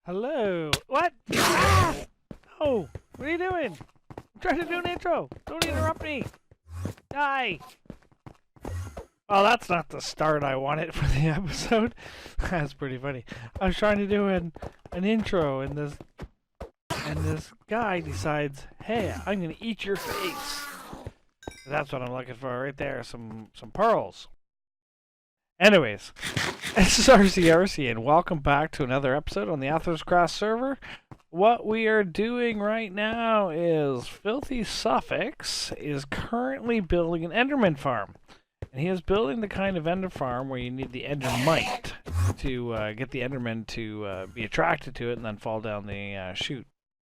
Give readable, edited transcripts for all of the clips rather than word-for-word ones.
Hello. What? Ah! No. What are you doing? I'm trying to do an intro. Don't interrupt me. Die. Oh, that's not the start I wanted for the episode. That's pretty funny. I was trying to do an intro, and this guy decides, "Hey, I'm gonna eat your face." That's what I'm looking for right there. Some pearls. Anyways, this is ArseyRC, and welcome back to another episode on the AthosCraft server. What we are doing right now is Filthy Suffix is currently building an Enderman farm. And he is building the kind of Ender farm where you need the Endermite to get the Enderman to be attracted to it and then fall down the chute.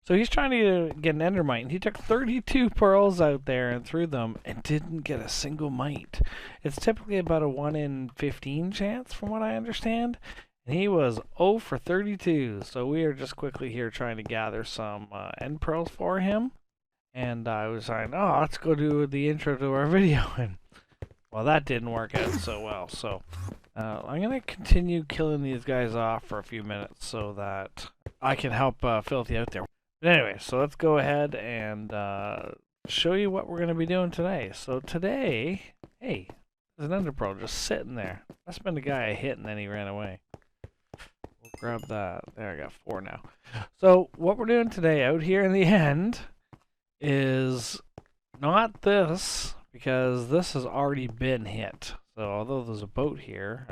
So he's trying to get an Endermite, and he took 32 pearls out there and threw them and didn't get a single mite. It's typically about a 1 in 15 chance from what I understand. And he was 0 for 32, so we are just quickly here trying to gather some end pearls for him. And I was like, oh, let's go do the intro to our video. And well, that didn't work out so well. So I'm going to continue killing these guys off for a few minutes so that I can help Filthy out there. But anyway, so let's go ahead and show you what we're going to be doing today. So today, hey, there's an ender pearl just sitting there. Must have been the guy I hit and then he ran away. We'll grab that. There, I got 4 now. So what we're doing today out here in the end is not this, because this has already been hit. So although there's a boat here,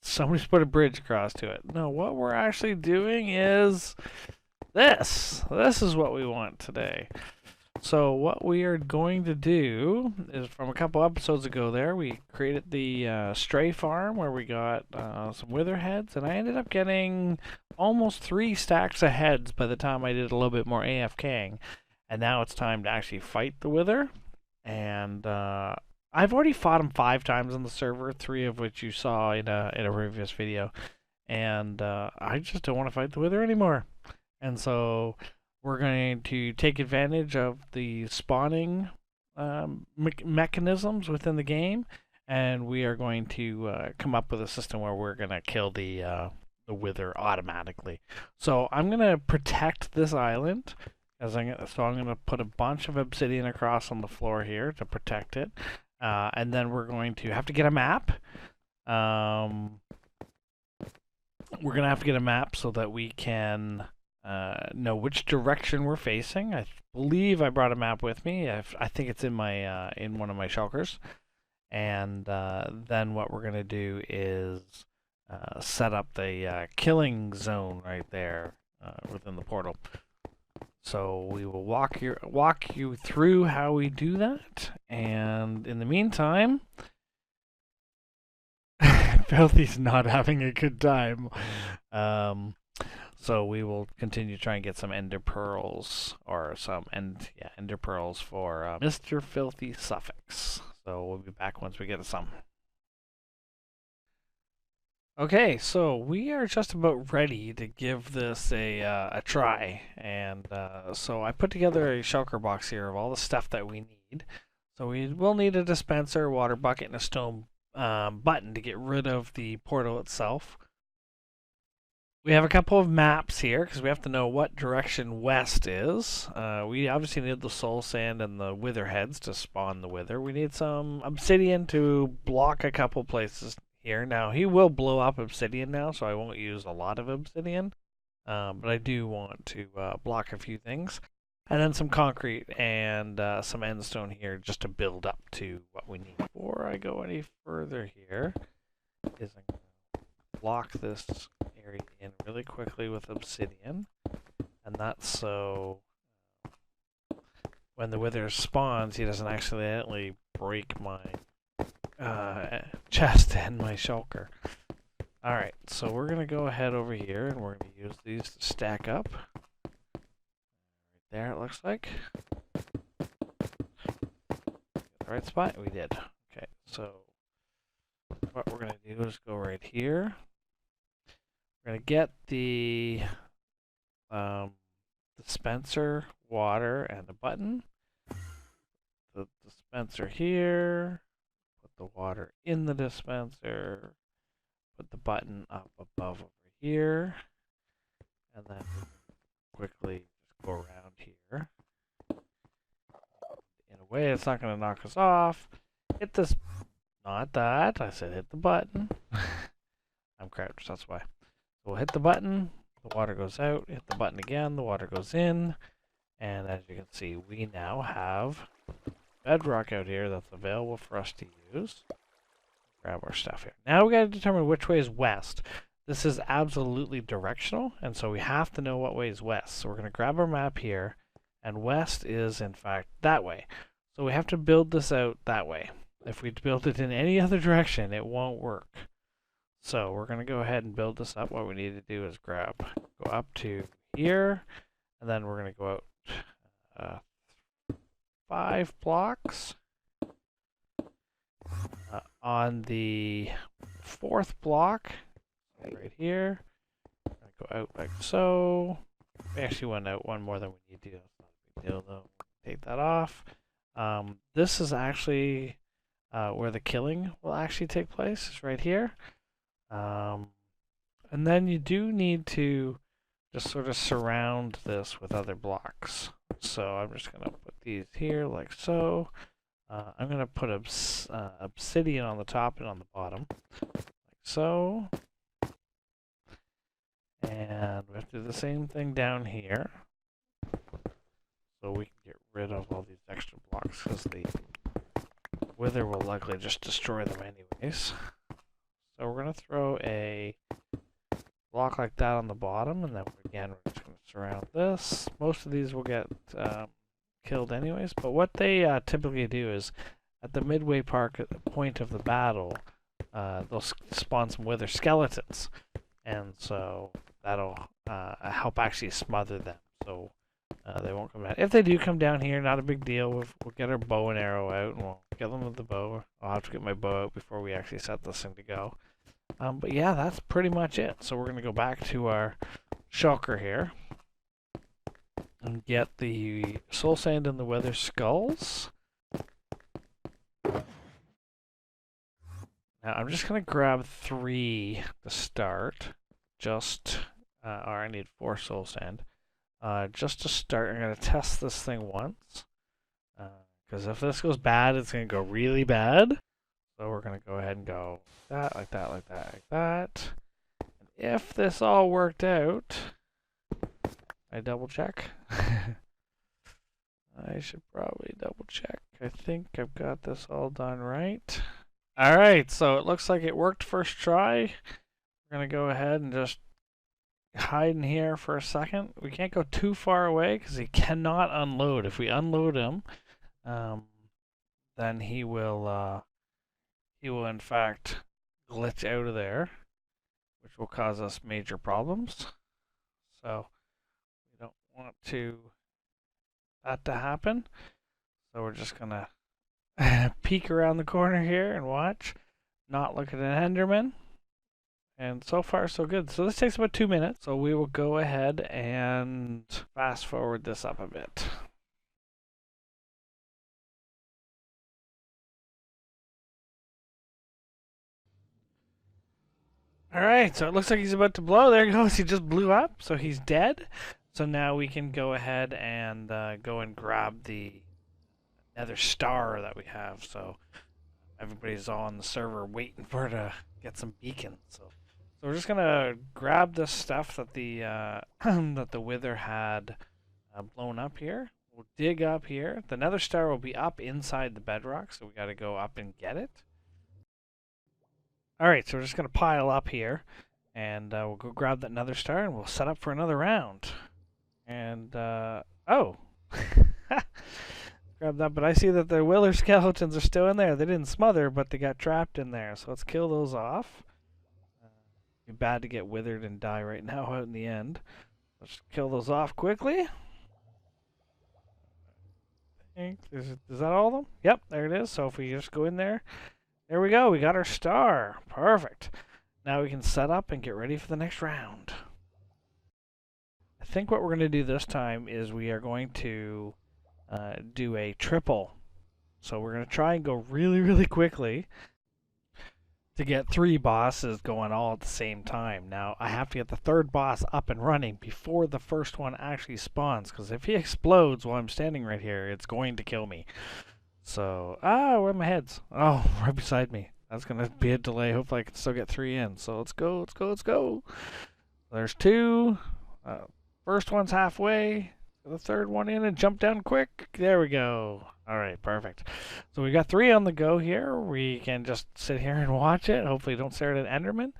somebody's put a bridge across to it. No, what we're actually doing is this. This is what we want today. So what we are going to do is, from a couple episodes ago there, we created the stray farm where we got some wither heads, and I ended up getting almost 3 stacks of heads by the time I did a little bit more AFKing. And now it's time to actually fight the wither. And I've already fought him 5 times on the server, 3 of which you saw in a previous video. And I just don't want to fight the wither anymore. And so we're going to take advantage of the spawning mechanisms within the game, and we are going to come up with a system where we're going to kill the wither automatically. So I'm going to protect this island. So I'm going to put a bunch of obsidian across on the floor here to protect it. And then we're going to have to get a map. We're going to have to get a map so that we can know which direction we're facing. I believe I brought a map with me. I think it's in my in one of my shulkers. And then what we're going to do is set up the killing zone right there within the portal. So we will walk you through how we do that, and in the meantime, Filthy's not having a good time. So we will continue to try and get some ender pearls, or some ender pearls for Mr. Filthy Suffix. So we'll be back once we get some. Okay, so we are just about ready to give this a try, and so I put together a shulker box here of all the stuff that we need. So we will need a dispenser, water bucket, and a stone button to get rid of the portal itself. We have a couple of maps here because we have to know what direction west is. We obviously need the soul sand and the wither heads to spawn the wither. We need some obsidian to block a couple places here. Now, he will blow up obsidian now, so I won't use a lot of obsidian. But I do want to block a few things. And then some concrete and some endstone here just to build up to what we need. Before I go any further here, I'm going to block this area in really quickly with obsidian. And that's so when the wither spawns, he doesn't accidentally break my chest and my shulker. Alright, so we're going to go ahead over here and we're going to use these to stack up. Right there it looks like. The right spot? We did. Okay, so what we're going to do is go right here. We're going to get the dispenser, water, and a button. The dispenser here. The water in the dispenser, put the button up above over here, And then quickly just go around here. In a way, it's not going to knock us off. Hit this. Not that. I said hit the button. I'm crouched, that's why. We'll hit the button. The water goes out. Hit the button again. The water goes in. And as you can see, we now have bedrock out here that's available for us to use. Grab our stuff here. Now we got to determine which way is west. This is absolutely directional, and so we have to know what way is west. So we're going to grab our map here, and west is in fact that way. So we have to build this out that way. If we build it in any other direction, it won't work. So we're going to go ahead and build this up. What we need to do is go up to here, and then we're going to go out 5 blocks. On the 4th block, right here, go out like so. We actually went out one more than we need to. That's not a big deal though. Take that off. This is actually where the killing will actually take place. It's right here. And then you do need to just sort of surround this with other blocks. So I'm just going to put these here like so. I'm going to put obsidian on the top and on the bottom, like so. And we have to do the same thing down here, so we can get rid of all these extra blocks, because the wither will likely just destroy them anyways. So we're going to throw a block like that on the bottom, and then again we're just going to surround this. Most of these will get killed anyways, but what they typically do is at the midway point of the battle, they'll spawn some wither skeletons, and so that'll help actually smother them, so they won't come down. If they do come down here, not a big deal. We'll get our bow and arrow out, and we'll get them with the bow. I'll have to get my bow out before we actually set this thing to go. But yeah, that's pretty much it. So we're going to go back to our shulker here and get the soul sand and the wither skulls. Now I'm just going to grab 3 to start. Or I need 4 soul sand. Just to start, I'm going to test this thing once. Because if this goes bad, it's going to go really bad. So we're going to go ahead and go that, like that, like that, like that. And if this all worked out, I double check. I should probably double check. I think I've got this all done right. Alright, so it looks like it worked first try. We're going to go ahead and just hide in here for a second. We can't go too far away because he cannot unload. If we unload him, then he will in fact glitch out of there, which will cause us major problems. So we don't want that to happen. So we're just gonna peek around the corner here and watch, not look at an Enderman. And so far so good. So this takes about 2 minutes. So we will go ahead and fast forward this up a bit. Alright, so it looks like he's about to blow. There he goes. He just blew up. So he's dead. So now we can go ahead and go and grab the nether star that we have. So everybody's all on the server waiting for it to get some beacons. So we're just gonna grab the stuff that the that the wither had blown up here. We'll dig up here. The nether star will be up inside the bedrock, so we got to go up and get it. All right, so we're just gonna pile up here, and we'll go grab that nether star, and we'll set up for another round. And oh, grab that. But I see that the wither skeletons are still in there. They didn't smother, but they got trapped in there. So let's kill those off. Be bad to get withered and die right now out in the end. Let's kill those off quickly. Is that all of them? Yep, there it is. So if we just go in there, there we go. We got our star. Perfect. Now we can set up and get ready for the next round. I think what we're going to do this time is we are going to do a triple. So we're going to try and go really, really quickly. to get 3 bosses going all at the same time. Now, I have to get the 3rd boss up and running before the first one actually spawns, because if he explodes while I'm standing right here, it's going to kill me. So, where are my heads? Oh, right beside me. That's going to be a delay. Hopefully I can still get 3 in. So let's go, let's go, let's go. There's 2. First one's halfway. The 3rd one in and jump down quick. There we go. All right, perfect. So we got 3 on the go here. We can just sit here and watch it. Hopefully don't stare at an Enderman.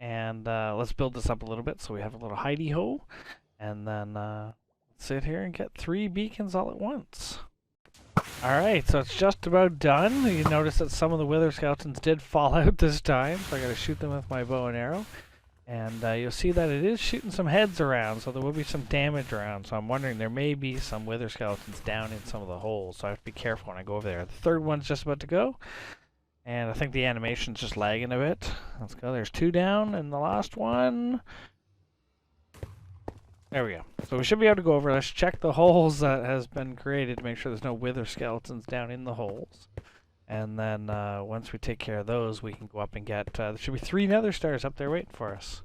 And let's build this up a little bit so we have a little hidey-ho. And then sit here and get 3 beacons all at once. Alright, so it's just about done. You notice that some of the wither skeletons did fall out this time, so I gotta shoot them with my bow and arrow. And you'll see that it is shooting some heads around, so there will be some damage around. So I'm wondering, there may be some wither skeletons down in some of the holes, so I have to be careful when I go over there. The 3rd one's just about to go, and I think the animation's just lagging a bit. Let's go, there's 2 down, and the last one... There we go. So we should be able to go over. Let's check the holes that has been created to make sure there's no wither skeletons down in the holes. And then once we take care of those, we can go up and get... there should be 3 nether stars up there waiting for us.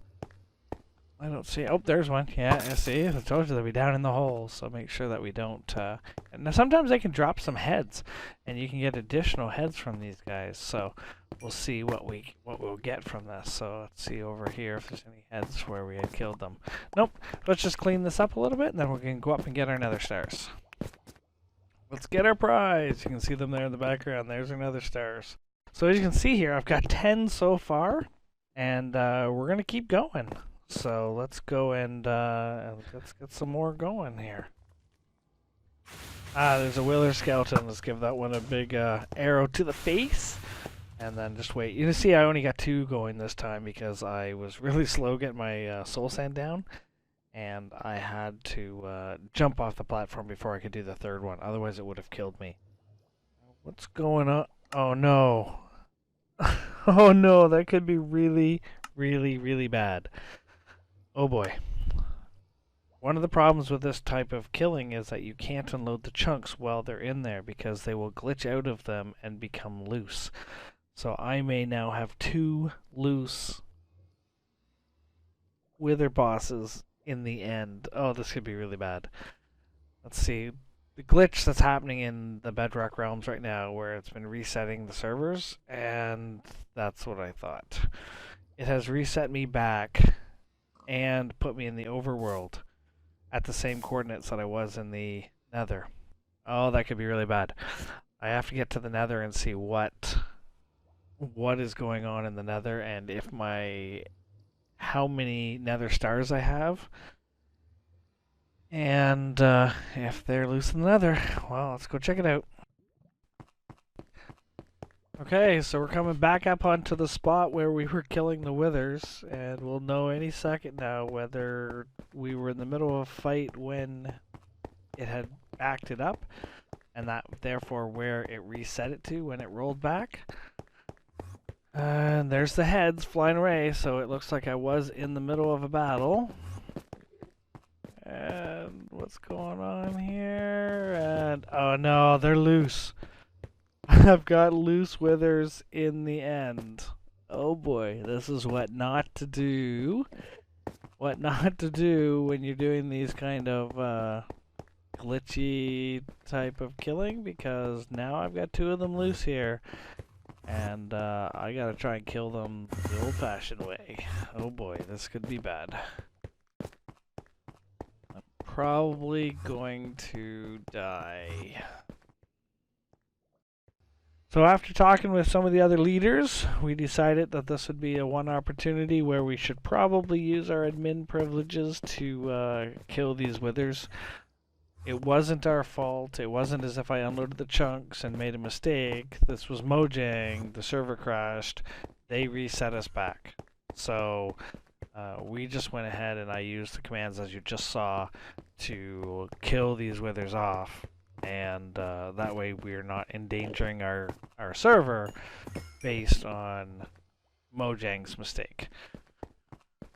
I don't see... Oh, there's one. Yeah, I see. I told you they'll be down in the holes. So make sure that we don't... Now sometimes they can drop some heads. And you can get additional heads from these guys. So we'll see what we'll get from this. So let's see over here if there's any heads where we had killed them. Nope. Let's just clean this up a little bit, and then we can go up and get our nether stars. Let's get our prize. You can see them there in the background. There's our nether stars. So as you can see here, I've got 10 so far, and we're going to keep going. So let's go and let's get some more going here. There's a wither skeleton. Let's give that one a big arrow to the face. And then just wait. You can see I only got 2 going this time because I was really slow getting my soul sand down. And I had to jump off the platform before I could do the 3rd one. Otherwise it would have killed me. What's going on? Oh no. Oh no, that could be really, really, really bad. Oh boy. One of the problems with this type of killing is that you can't unload the chunks while they're in there because they will glitch out of them and become loose. So I may now have 2 loose wither bosses in the end. Oh, this could be really bad. Let's see. The glitch that's happening in the Bedrock realms right now where it's been resetting the servers, and that's what I thought. It has reset me back and put me in the overworld at the same coordinates that I was in the nether. Oh, that could be really bad. I have to get to the nether and see what is going on in the nether and if how many nether stars I have. And if they're loose in the nether, well, let's go check it out. Okay, so we're coming back up onto the spot where we were killing the withers, and we'll know any second now whether we were in the middle of a fight when it had backed it up, and that therefore where it reset it to when it rolled back. And there's the heads flying away, so it looks like I was in the middle of a battle. And what's going on here? And oh no, they're loose. I've got loose withers in the end. Oh boy, this is what not to do. What not to do when you're doing these kind of glitchy type of killing, because now I've got 2 of them loose here. And I gotta try and kill them the old-fashioned way. Oh boy, this could be bad. I'm probably going to die. So after talking with some of the other leaders, we decided that this would be a one opportunity where we should probably use our admin privileges to kill these withers. It wasn't our fault. It wasn't as if I unloaded the chunks and made a mistake. This was Mojang. The server crashed. They reset us back. So we just went ahead and I used the commands as you just saw to kill these withers off. And that way we're not endangering our server based on Mojang's mistake.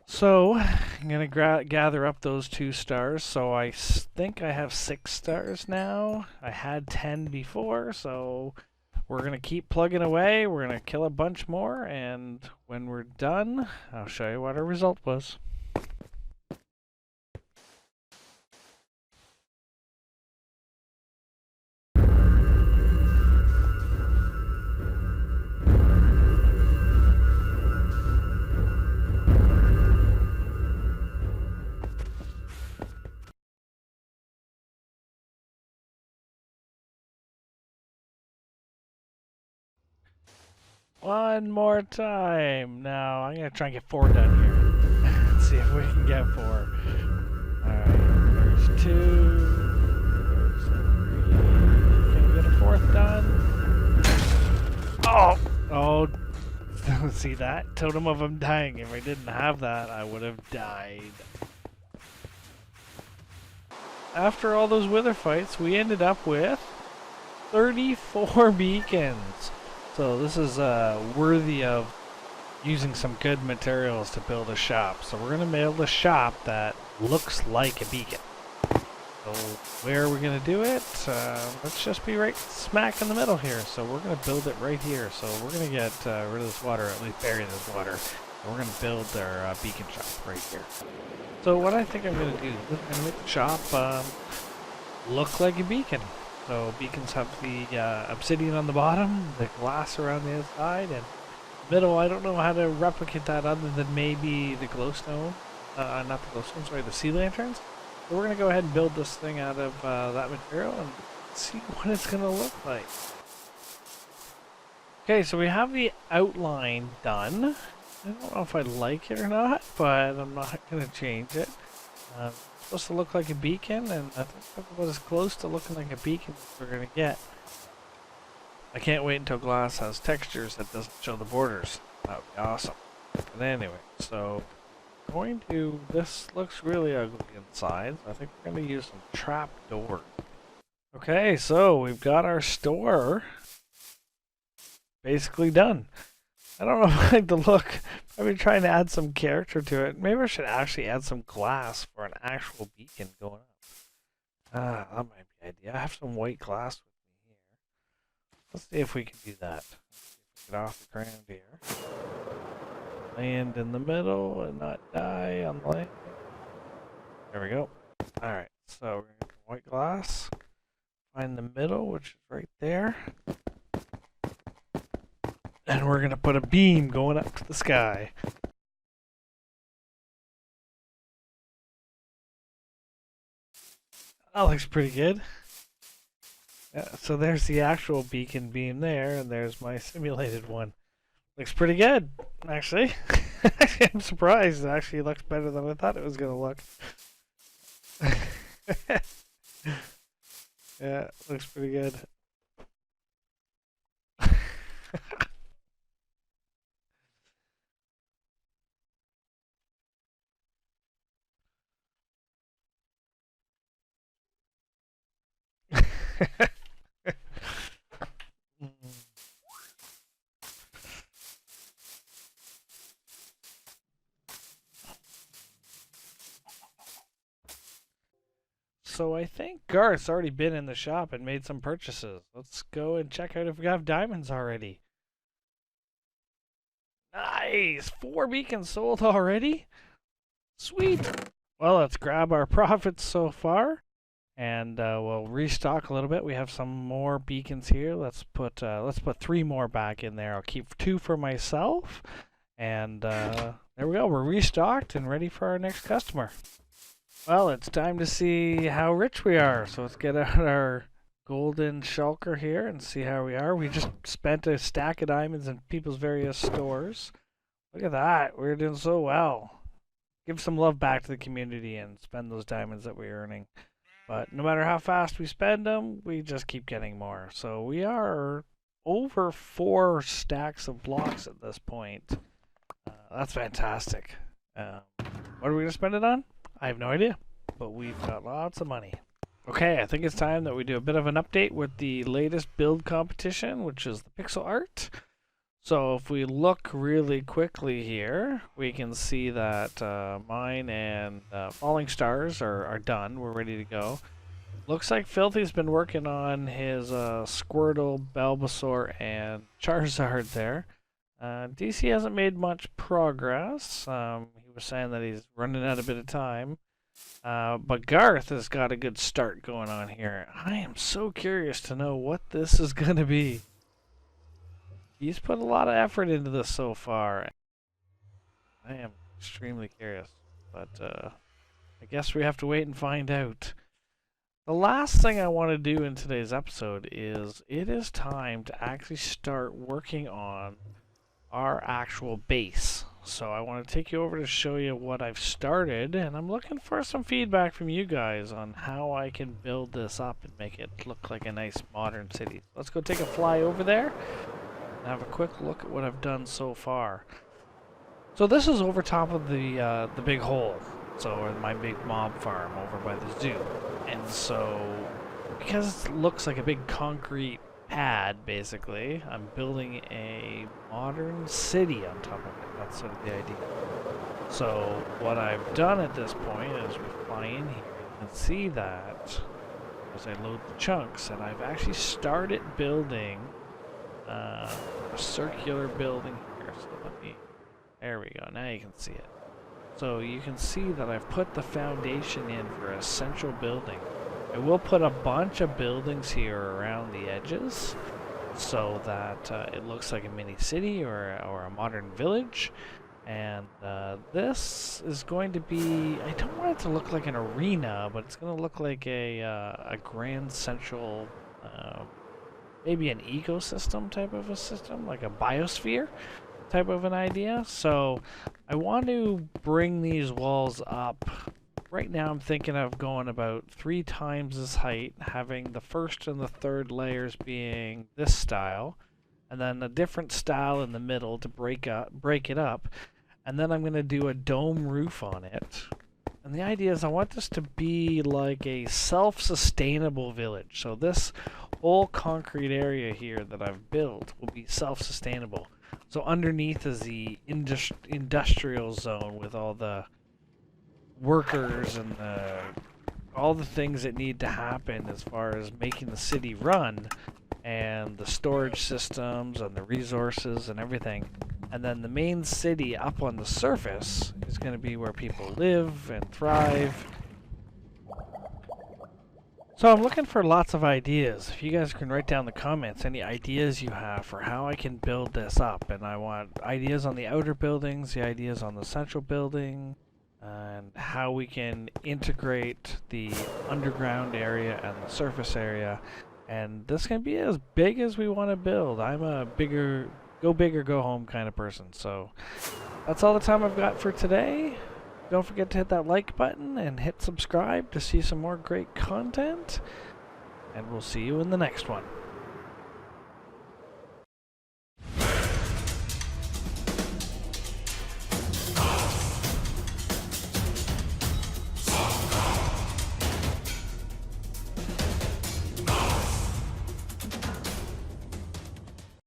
So I'm going to gather up those 2 stars. So I think I have 6 stars now. I had 10 before, so we're going to keep plugging away. We're going to kill a bunch more, and when we're done, I'll show you what our result was. One more time. Now, I'm going to try and get 4 done here. Let's see if we can get 4. Alright, there's 2. There's 3. Can we get a 4th done? Oh! Oh, see that? Totem of Undying. If I didn't have that, I would have died. After all those wither fights, we ended up with 34 beacons. So this is worthy of using some good materials to build a shop. So we're going to build a shop that looks like a beacon. So where are we going to do it? Let's just be right smack in the middle here. So we're going to build it right here. So we're going to get rid of this water, at least bury this water. And we're going to build our beacon shop right here. So what I think I'm going to do is I'm going to make the shop look like a beacon. So beacons have the obsidian on the bottom, the glass around the outside, and middle. I don't know how to replicate that other than maybe the glowstone, not the glowstone, sorry, the sea lanterns. So we're going to go ahead and build this thing out of that material and see what it's going to look like. Okay, so we have the outline done. I don't know if I like it or not, but I'm not going to change it. It's supposed to look like a beacon, and I think that's about as close to looking like a beacon as we're going to get. I can't wait until glass has textures that doesn't show the borders. That would be awesome. But anyway, so this looks really ugly inside. So I think we're going to use some trap doors. Okay, so we've got our store basically done. I don't know if I like the look. I've been trying to add some character to it. Maybe I should actually add some glass for an actual beacon going up. That might be the idea. I have some white glass with me here. Let's see if we can do that. Get off the ground here. Land in the middle and not die on the land. There we go. Alright, so we're going to get white glass. Find the middle, which is right there. And we're going to put a beam going up to the sky. That looks pretty good. Yeah, so there's the actual beacon beam there, and there's my simulated one. Looks pretty good, actually. I'm surprised. It actually looks better than I thought it was going to look. Yeah, looks pretty good. So I think Garth's already been in the shop and made some purchases. Let's go and check out if we have diamonds already. Nice! 4 beacons sold already? Sweet! Well, let's grab our profits so far. And we'll restock a little bit. We have some more beacons here. Let's put 3 more back in there. I'll keep 2 for myself. And there we go. We're restocked and ready for our next customer. Well, it's time to see how rich we are. So let's get out our golden shulker here and see how we are. We just spent a stack of diamonds in people's various stores. Look at that. We're doing so well. Give some love back to the community and spend those diamonds that we're earning. But no matter how fast we spend them, we just keep getting more. So we are over 4 stacks of blocks at this point. That's fantastic. What are we going to spend it on? I have no idea, but we've got lots of money. Okay, I think it's time that we do a bit of an update with the latest build competition, which is the pixel art. So if we look really quickly here, we can see that mine and Falling Stars are done. We're ready to go. Looks like Filthy's been working on his Squirtle, Bulbasaur, and Charizard there. DC hasn't made much progress. He was saying that he's running out a bit of time. But Garth has got a good start going on here. I am so curious to know what this is going to be. He's put a lot of effort into this so far. I am extremely curious. But I guess we have to wait and find out. The last thing I want to do in today's episode is it is time to actually start working on our actual base. So I want to take you over to show you what I've started, and I'm looking for some feedback from you guys on how I can build this up and make it look like a nice modern city. Let's go take a fly over there and have a quick look at what I've done so far. So this is over top of the big hole. So my big mob farm over by the zoo. And so, because it looks like a big concrete pad, basically, I'm building a modern city on top of it. That's sort of the idea. So what I've done at this point is we fly in here. You can see that as I load the chunks, and I've actually started building a circular building here. So there we go. Now you can see it. So you can see that I've put the foundation in for a central building. I will put a bunch of buildings here around the edges so that it looks like a mini city or a modern village. And this is going to be, I don't want it to look like an arena, but it's going to look like a grand central, maybe an ecosystem type of a system, like a biosphere type of an idea. So I want to bring these walls up. Right now I'm thinking of going about 3 times this height, having the first and the third layers being this style, and then a different style in the middle to break it up, and then I'm going to do a dome roof on it. And the idea is I want this to be like a self-sustainable village. So this whole concrete area here that I've built will be self-sustainable. So underneath is the industrial zone with all the workers and all the things that need to happen as far as making the city run, and the storage systems and the resources and everything. And then the main city up on the surface is going to be where people live and thrive. So I'm looking for lots of ideas. If you guys can write down in the comments any ideas you have for how I can build this up. And I want ideas on the outer buildings, the ideas on the central building, and how we can integrate the underground area and the surface area. And this can be as big as we want to build. I'm a go big or go home kind of person. So that's all the time I've got for today. Don't forget to hit that like button and hit subscribe to see some more great content. And we'll see you in the next one.